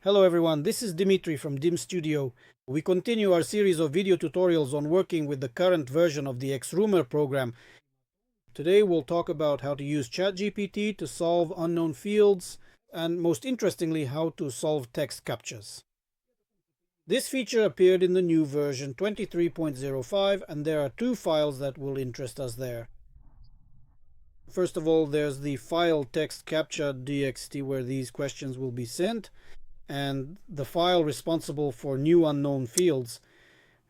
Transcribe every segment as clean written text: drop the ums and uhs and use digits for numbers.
Hello everyone, this is Dimitri from Dim Studio. We continue our series of video tutorials on working with the current version of the Xrumer program. Today we'll talk about how to use ChatGPT to solve unknown fields and, most interestingly, how to solve text CAPTCHAs. This feature appeared in the new version 23.05 and there are two files that will interest us there. First of all, there's the file text captcha.txt where these questions will be sent, and the file responsible for new unknown fields.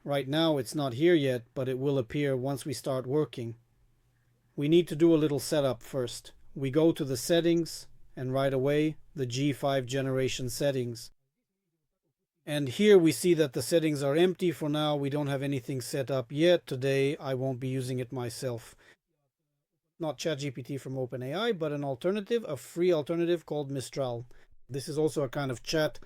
Right now it's not here yet, but it will appear once we start working. We need to do a little setup first. We go to the settings and right away the G5 generation settings. And here we see that the settings are empty for now. We don't have anything set up yet. Today I won't be using it myself. Not ChatGPT from OpenAI, but an alternative, a free alternative called Mistral. This is also a kind of chat.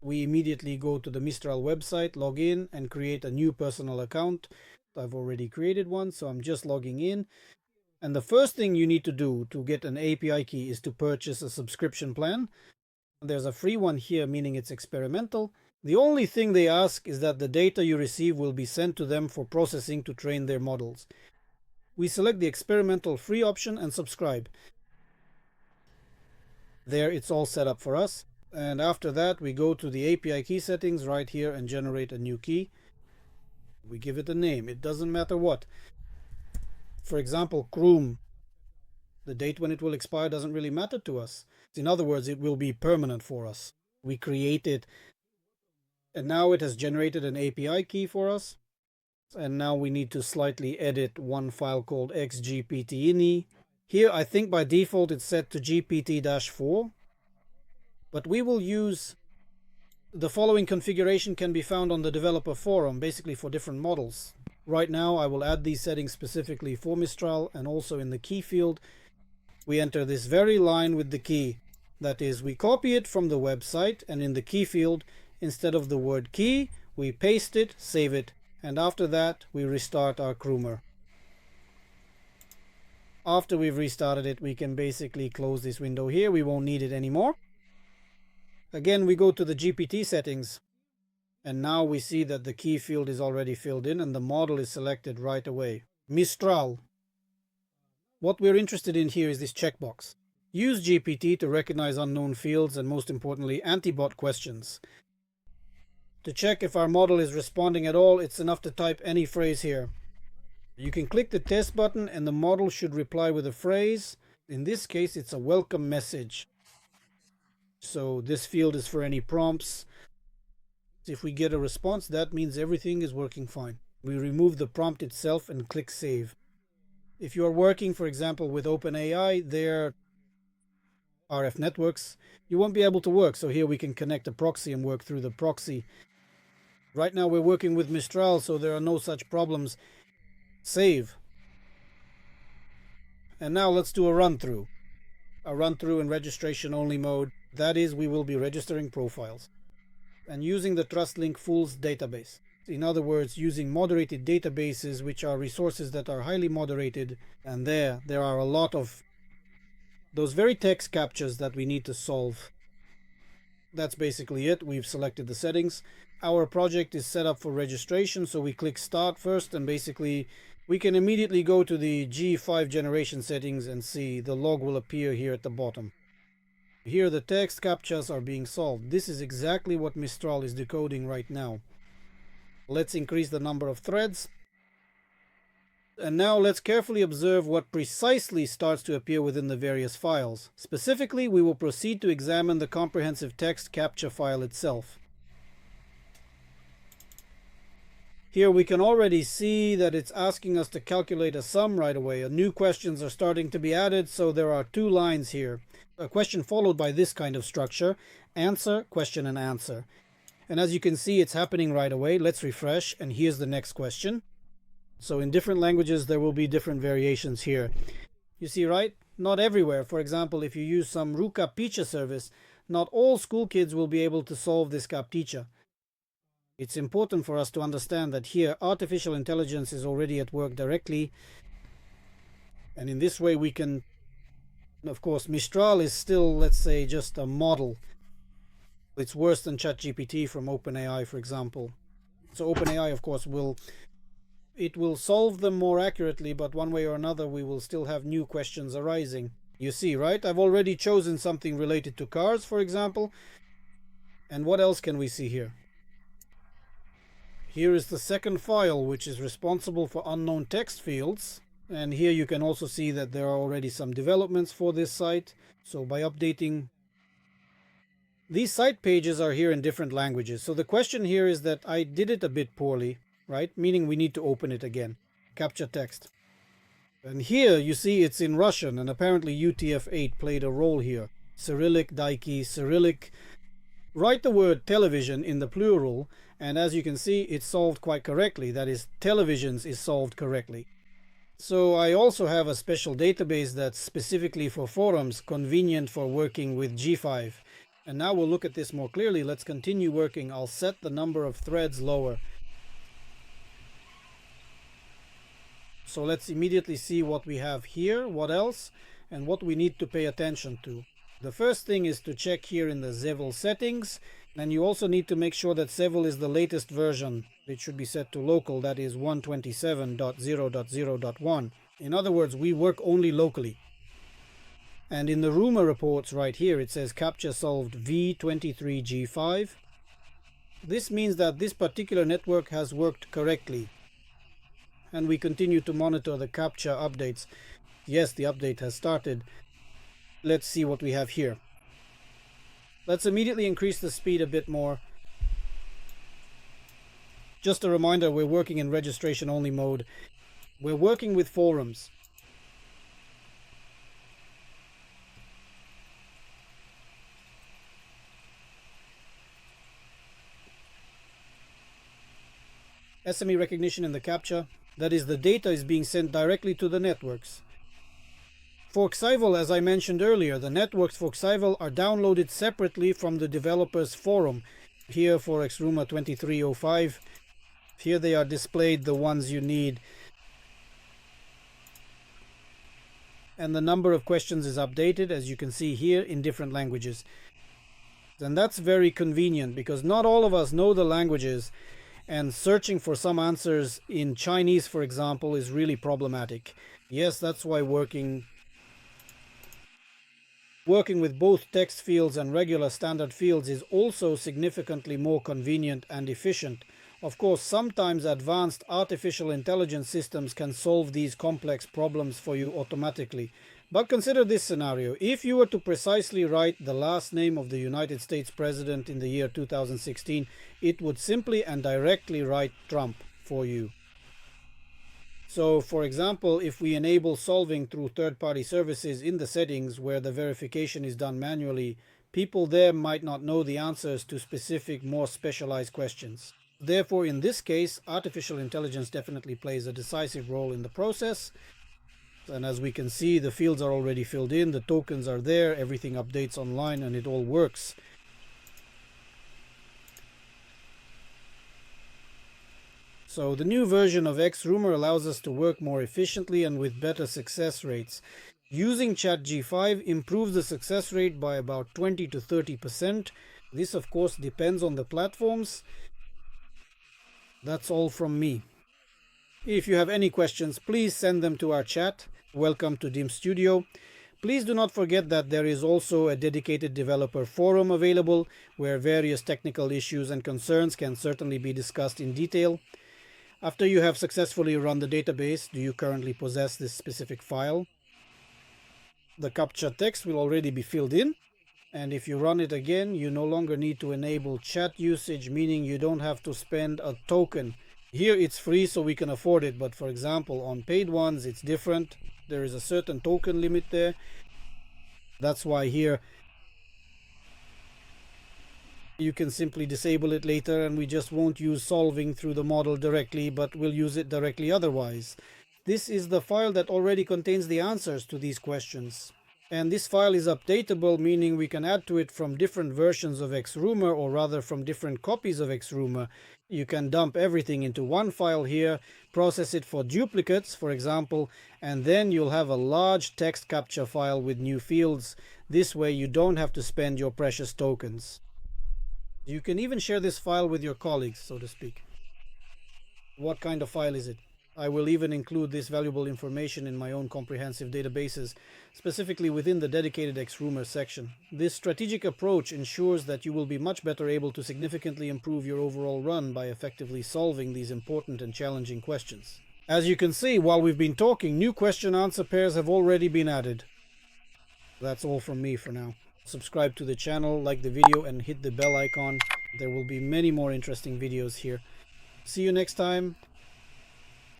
We immediately go to the Mistral website, log in, and create a new personal account. I've already created one, so I'm just logging in. And the first thing you need to do to get an API key is to purchase a subscription plan. There's a free one here, meaning it's experimental. The only thing they ask is that the data you receive will be sent to them for processing to train their models. We select the experimental free option and subscribe. There, it's all set up for us. And after that, we go to the API key settings right here and generate a new key. We give it a name. It doesn't matter what. For example, Xrumer. The date when it will expire doesn't really matter to us. In other words, it will be permanent for us. We create it, and now it has generated an API key for us. And now we need to slightly edit one file called xgpt-ini. Here, I think by default it's set to GPT-4, but we will use the following configuration. Can be found on the developer forum, basically for different models. Right now, I will add these settings specifically for Mistral, and also in the key field, we enter this very line with the key. That is, we copy it from the website, and in the key field, instead of the word key, we paste it, save it, and after that, we restart our Xrumer. After we've restarted it, we can basically close this window here. We won't need it anymore. Again, we go to the GPT settings. And now we see that the key field is already filled in and the model is selected right away. Mistral. What we're interested in here is this checkbox. Use GPT to recognize unknown fields and, most importantly, anti-bot questions. To check if our model is responding at all, it's enough to type any phrase here. You can click the test button and the model should reply with a phrase. In this case, it's a welcome message. So this field is for any prompts. If we get a response, that means everything is working fine. We remove the prompt itself and click Save. If you are working, for example, with OpenAI, their RF networks, you won't be able to work. So here we can connect a proxy and work through the proxy. Right now we're working with Mistral, so there are no such problems. Save. And now let's do a run-through. A run-through in registration-only mode. That is, we will be registering profiles. And using the TrustLink Fools database. In other words, using moderated databases, which are resources that are highly moderated. And there are a lot of those very text CAPTCHAs that we need to solve. That's basically it. We've selected the settings. Our project is set up for registration, so we click Start first, and basically we can immediately go to the G5 generation settings and see the log will appear here at the bottom. Here the text CAPTCHAs are being solved. This is exactly what Mistral is decoding right now. Let's increase the number of threads. And now let's carefully observe what precisely starts to appear within the various files. Specifically, we will proceed to examine the comprehensive text CAPTCHA file itself. Here we can already see that it's asking us to calculate a sum right away. New questions are starting to be added, so there are two lines here. A question followed by this kind of structure: answer, question, and answer. And as you can see, it's happening right away. Let's refresh, and here's the next question. So in different languages, there will be different variations here. You see, right? Not everywhere. For example, if you use some CAPTCHA service, not all school kids will be able to solve this CAPTCHA. It's important for us to understand that here artificial intelligence is already at work directly, and in this way we can, of course, Mistral is still, let's say, just a model. It's worse than ChatGPT from OpenAI, for example. So OpenAI, of course, will solve them more accurately, but one way or another we will still have new questions arising. You see, right? I've already chosen something related to cars, for example. And what else can we see here? Here is the second file, which is responsible for unknown text fields. And here you can also see that there are already some developments for this site. So by updating, these site pages are here in different languages. So the question here is that I did it a bit poorly, right? Meaning we need to open it again. Capture text. And here you see it's in Russian, and apparently UTF-8 played a role here. Cyrillic, Daiki, Cyrillic. Write the word television in the plural, and as you can see, it's solved quite correctly. That is, televisions is solved correctly. So I also have a special database that's specifically for forums, convenient for working with G5. And now we'll look at this more clearly. Let's continue working. I'll set the number of threads lower. So let's immediately see what we have here, what else, and what we need to pay attention to. The first thing is to check here in the Xevel settings, and you also need to make sure that Xevel is the latest version. It should be set to local, that is 127.0.0.1. In other words, we work only locally. And in the Xrumer reports right here, it says CAPTCHA solved V23G5. This means that this particular network has worked correctly. And we continue to monitor the CAPTCHA updates. Yes, the update has started. Let's see what we have here. Let's immediately increase the speed a bit more. Just a reminder, we're working in registration only mode. We're working with forums. SME recognition in the CAPTCHA. That is, the data is being sent directly to the networks. For Xrumer, as I mentioned earlier, the networks for Xrumer are downloaded separately from the developers forum. Here for Xrumer 2305, here they are displayed, the ones you need. And the number of questions is updated, as you can see here, in different languages. And that's very convenient because not all of us know the languages, and searching for some answers in Chinese, for example, is really problematic. Yes, that's why working with both text fields and regular standard fields is also significantly more convenient and efficient. Of course, sometimes advanced artificial intelligence systems can solve these complex problems for you automatically. But consider this scenario. If you were to precisely write the last name of the United States President in the year 2016, it would simply and directly write Trump for you. So, for example, if we enable solving through third-party services in the settings where the verification is done manually, people there might not know the answers to specific, more specialized questions. Therefore, in this case, artificial intelligence definitely plays a decisive role in the process. And as we can see, the fields are already filled in, the tokens are there, everything updates online, and it all works. So the new version of Xrumer allows us to work more efficiently and with better success rates. Using ChatG5 improves the success rate by about 20 to 30%. This of course depends on the platforms. That's all from me. If you have any questions, please send them to our chat. Welcome to DIM Studio. Please do not forget that there is also a dedicated developer forum available where various technical issues and concerns can certainly be discussed in detail. After you have successfully run the database, do you currently possess this specific file? The CAPTCHA text will already be filled in, and if you run it again, you no longer need to enable chat usage, meaning you don't have to spend a token. Here it's free, so we can afford it, but for example, on paid ones, it's different. There is a certain token limit there. That's why here you can simply disable it later, and we just won't use solving through the model directly, but we'll use it directly otherwise. This is the file that already contains the answers to these questions. And this file is updatable, meaning we can add to it from different versions of Xrumer, or rather from different copies of Xrumer. You can dump everything into one file here, process it for duplicates, for example, and then you'll have a large text capture file with new fields. This way you don't have to spend your precious tokens. You can even share this file with your colleagues, so to speak. What kind of file is it? I will even include this valuable information in my own comprehensive databases, specifically within the dedicated Xrumer section. This strategic approach ensures that you will be much better able to significantly improve your overall run by effectively solving these important and challenging questions. As you can see, while we've been talking, new question-answer pairs have already been added. That's all from me for now. Subscribe to the channel, like the video, and hit the bell icon. There will be many more interesting videos here. See you next time.